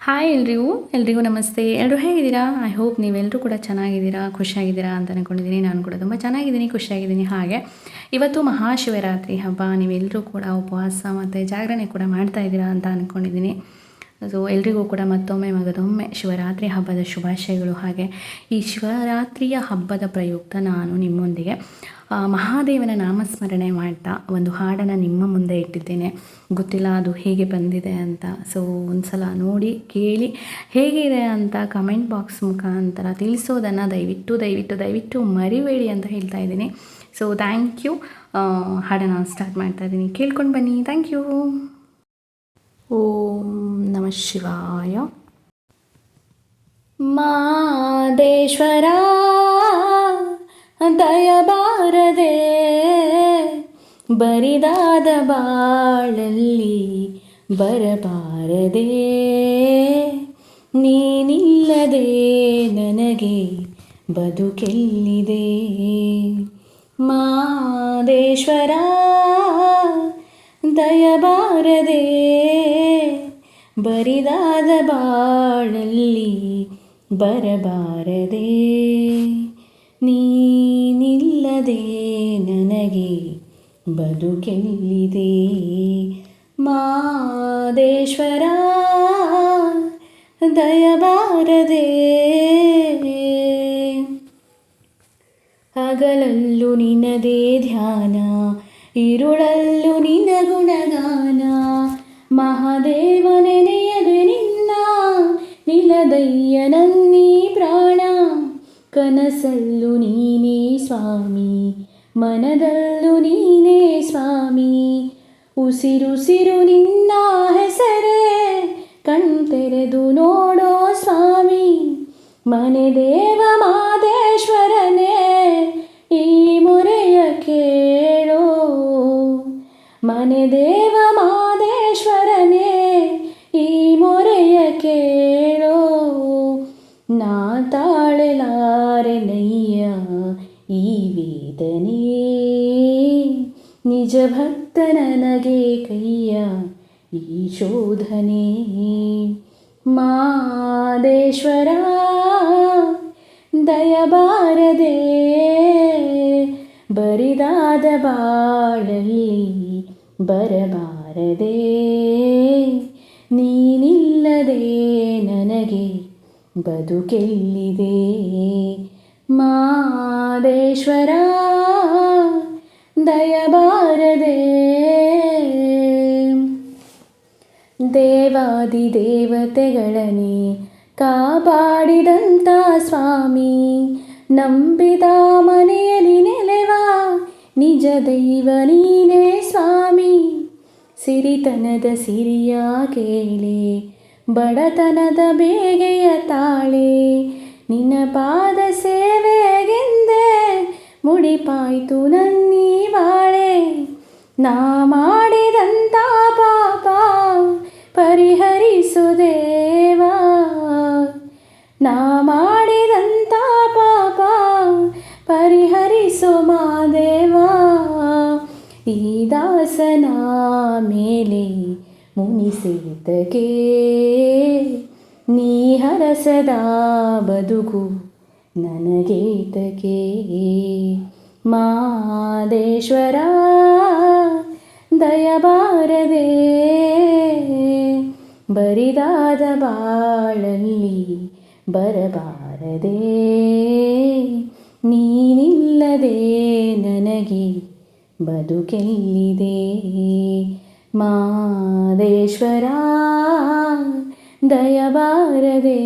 Hi ಎಲ್ರಿಗೂ ನಮಸ್ತೆ. ಎಲ್ಲರೂ ಹೇಗಿದ್ದೀರಾ? ಐ ಹೋಪ್ ನೀವೆಲ್ಲರೂ ಕೂಡ ಚೆನ್ನಾಗಿದ್ದೀರಾ, ಖುಷಿಯಾಗಿದ್ದೀರಾ ಅಂತ ಅಂದ್ಕೊಂಡಿದ್ದೀನಿ. ನಾನು ಕೂಡ ತುಂಬ ಚೆನ್ನಾಗಿದ್ದೀನಿ, ಖುಷಿಯಾಗಿದ್ದೀನಿ. ಹಾಗೆ ಇವತ್ತು ಮಹಾಶಿವರಾತ್ರಿ ಹಬ್ಬ. ನೀವೆಲ್ಲರೂ ಕೂಡ ಉಪವಾಸ ಮತ್ತು ಜಾಗರಣೆ ಕೂಡ ಮಾಡ್ತಾ ಇದ್ದೀರಾ ಅಂತ ಅಂದ್ಕೊಂಡಿದ್ದೀನಿ. ಸೊ ಎಲ್ರಿಗೂ ಕೂಡ ಮಗದೊಮ್ಮೆ ಶಿವರಾತ್ರಿ ಹಬ್ಬದ ಶುಭಾಶಯಗಳು. ಹಾಗೆ ಈ ಶಿವರಾತ್ರಿಯ ಹಬ್ಬದ ಪ್ರಯುಕ್ತ ನಾನು ನಿಮ್ಮೊಂದಿಗೆ ಮಹಾದೇವನ ನಾಮಸ್ಮರಣೆ ಮಾಡ್ತಾ ಒಂದು ಹಾಡನ್ನು ನಿಮ್ಮ ಮುಂದೆ ಇಟ್ಟಿದ್ದೇನೆ. ಗೊತ್ತಿಲ್ಲ ಅದು ಹೇಗೆ ಬಂದಿದೆ ಅಂತ. ಸೊ ಒಂದು ಸಲ ನೋಡಿ ಕೇಳಿ ಹೇಗಿದೆ ಅಂತ ಕಮೆಂಟ್ ಬಾಕ್ಸ್ ಮುಖಾಂತರ ತಿಳಿಸೋದನ್ನು ದಯವಿಟ್ಟು ಮರಿಬೇಡಿ ಅಂತ ಹೇಳ್ತಾ ಇದ್ದೀನಿ. So thank you. ಹಾಡನ್ನು ಸ್ಟಾರ್ಟ್ ಮಾಡ್ತಾ ಇದ್ದೀನಿ, ಕೇಳ್ಕೊಂಡು ಬನ್ನಿ. Thank you. ಓಂ ನಮಃ ಶಿವಾಯ. ಮಾದೇಶ್ವರ ದಯಬಾರದೆ ಬರಿದಾದ ಬಾಳಲ್ಲಿ ಬರಬಾರದೆ, ನೀನಿಲ್ಲದೆ ನನಗೆ ಬದುಕೆಲ್ಲಿದೆ. ಮಾದೇಶ್ವರ ದಯಬಾರದೆ ಬರಿದಾದ ಬಾಳಲ್ಲಿ ಬರಬಾರದೆ, ನೀನಿಲ್ಲದೆ ನನಗೆ ಬದುಕೆಲ್ಲಿದೆ. ಮಾದೇಶ್ವರ ದಯಬಾರದೆ. ಹಗಲಲ್ಲೂ ನಿನ್ನದೇ ಧ್ಯಾನ, ಇರುಳಲ್ಲೂ ನಿನ್ನ ಗುಣಗಾನ. ಮಹಾದೇವ ನೆನೆಯದೆ ನಿನ್ನ ನಿಲದಯ್ಯ ನನ್ನೀ ಪ್ರಾಣ. ಕನಸಲ್ಲೂ ನೀನೇ ಸ್ವಾಮಿ, ಮನದಲ್ಲೂ ನೀನೇ ಸ್ವಾಮಿ. ಉಸಿರುಸಿರು ನಿನ್ನ ಹೆಸರೇ, ಕಣ್ತೆರೆದು ನೋಡೋ ಸ್ವಾಮಿ. ಮನೆ ದೇವ ಮಾದೇಶ್ವರನೇ, ಈ ಮೊರೆಯ ಕೇಳೋ. ಮನೆ ದೇವ ಮಾದೇಶ್ವರನೇ, ಈ ಮೊರೆಯ ಕೇಳೋ. ನಾ ತಾಳಲಾರೆನಯ್ಯ ಈ ವೇದನೆ, ನಿಜ ಭಕ್ತ ನನಗೆ ಕೈಯ ಈ ಶೋಧನೆ. ಮಾದೇಶ್ವರ ದಯಬಾರದೆ ಬರಿದಾದ ಬಾಳಲ್ಲಿ ಬರಬಾರದೆ, ನೀನಿಲ್ಲದೆ ನನಗೆ ಬದುಕೆಲ್ಲಿದೆ. ಮಾದೇಶ್ವರ ದಯಬಾರದೆ. ದೇವಾದಿ ದೇವತೆಗಳನ್ನೇ ಕಾಪಾಡಿದಂಥ ಸ್ವಾಮಿ, ನಂಬಿದ ಮನೆಯಲ್ಲಿ ನೆಲೆವ ನಿಜ ದೈವ ನೀನೇ ಸ್ವಾಮಿ. ಸಿರಿತನದ ಸಿರಿಯ ಕೇಳೆ, ಬಡತನದ ಬೇಗೆಯ ತಾಳೆ. ನಿನ್ನ ಪಾದ ಸೇವೆಗೆಂದೇ ಮುಡಿಪಾಯ್ತು ನನ್ನೀ ಬಾಳೆ. ನಾ ಮಾಡಿದಂಥ ಪಾಪ ಪರಿಹರಿಸು ದೇವಾ. ನಾ ಮಾಡಿದಂಥ ಪಾಪ ಪರಿಹರಿಸು ಮಾದೇವಾ. ಈ ದಾಸನ ಮೇಲೆ ಮುನಿಸೇತಕೆ, ನೀ ಹರಸದ ಬದುಕು ನನಗೇತಕೆ. ಮಾದೇಶ್ವರ ದಯಬಾರದೆ ಬರಿದಾದ ಬಾಳಲ್ಲಿ ಬರಬಾರದೆ, ನೀನಿಲ್ಲದೆ ನನಗೆ ಬದುಕೆಲ್ಲಿದೆ. ಮಾದೇಶ್ವರ ದಯಬಾರದೆ.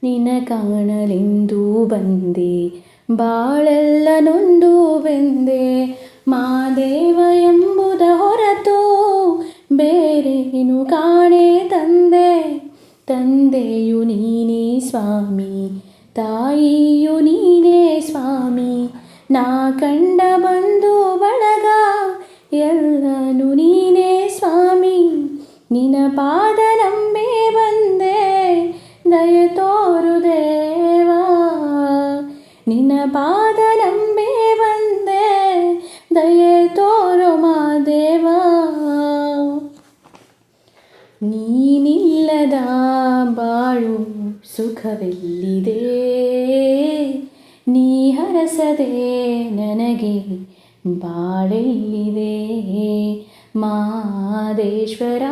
ನಿನ್ನ ಕಾಣಲೆಂದು ಬಂದೆ, ಬಾಳೆಲ್ಲ ನೊಂದು ಬೆಂದೆ. ಮಾದೇವ ಎಂಬುದ ಹೊರತು ಬೇರೇನು ಕಾಣೆ ತಂದೆ. ತಂದೆಯು ನೀನೇ ಸ್ವಾಮಿ, ತಾಯಿಯು ನೀನೇ ಸ್ವಾಮಿ. ನಾ ಕಂಡ ಬಂಧು ಬಳಗ ಎಲ್ಲನೂ ನೀನೇ ಸ್ವಾಮಿ. ನಿನ್ನ ಪಾದ ನಂಬಿ ಬಂದೆ, ದಯ ತೋರು ದೇವಾ. ನಿನ್ನ ಪಾದ ನಂಬಿ ಬಂದೆ, ದಯೆ ತೋರು ಮಾದೇವ. ನೀನಿಲ್ಲದ ಬಾಳು ಸುಖವೆಲ್ಲಿದೆ, ನೀ ಹರಸದೆ ನನಗೆ ಬಾಳೆಲ್ಲಿದೆ. ಮಾದೇಶ್ವರ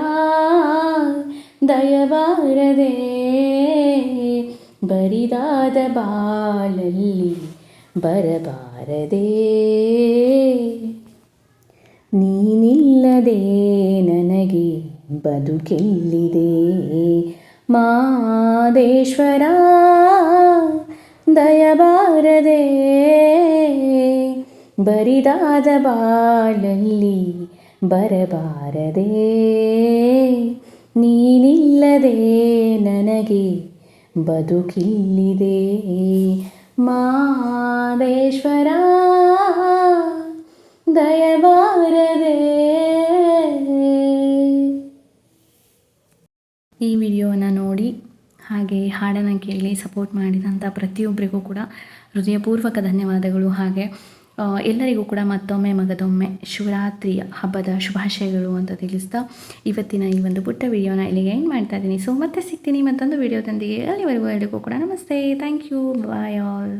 ದಯಬಾರದೆ ಬರಿದಾದ ಬಾಳಲ್ಲಿ ಬರಬಾರದೆ. ನೀನಿಲ್ಲದೆ ನನಗೆ ಬದುಕೆಲ್ಲಿದೆ. ಮಾದೇಶ್ವರ ದಯಬಾರದೆ ಬರಿದಾದ ಬಾಳಲ್ಲಿ ಬರಬಾರದೆ. ನೀನಿಲ್ಲದೆ ನನಗೆ ಬದುಕಿಲ್ಲಿದೆ. ಮಾದೇಶ್ವರ ದಯಬಾರದೆ. ಈ ವಿಡಿಯೋವನ್ನು ನೋಡಿ ಹಾಗೆ ಹಾಡನ್ನು ಕೇಳಿ ಸಪೋರ್ಟ್ ಮಾಡಿದಂಥ ಪ್ರತಿಯೊಬ್ಬರಿಗೂ ಕೂಡ ಹೃದಯಪೂರ್ವಕ ಧನ್ಯವಾದಗಳು. ಹಾಗೆ ಎಲ್ಲರಿಗೂ ಕೂಡ ಮತ್ತೊಮ್ಮೆ ಮಗದೊಮ್ಮೆ ಶಿವರಾತ್ರಿಯ ಹಬ್ಬದ ಶುಭಾಶಯಗಳು ಅಂತ ತಿಳಿಸ್ತಾ ಇವತ್ತಿನ ಈ ಒಂದು ಪುಟ್ಟ ವಿಡಿಯೋನ ಇಲ್ಲಿಗೆ ಎಂಡ್ ಮಾಡ್ತಾ ಇದ್ದೀನಿ. ಸೊ ಮತ್ತೆ ಸಿಗ್ತೀನಿ ಮತ್ತೊಂದು ವಿಡಿಯೋದೊಂದಿಗೆ. ಅಲ್ಲಿವರೆಗೂ ಎಲ್ಲರಿಗೂ ಕೂಡ ನಮಸ್ತೆ. Thank you. Bye all.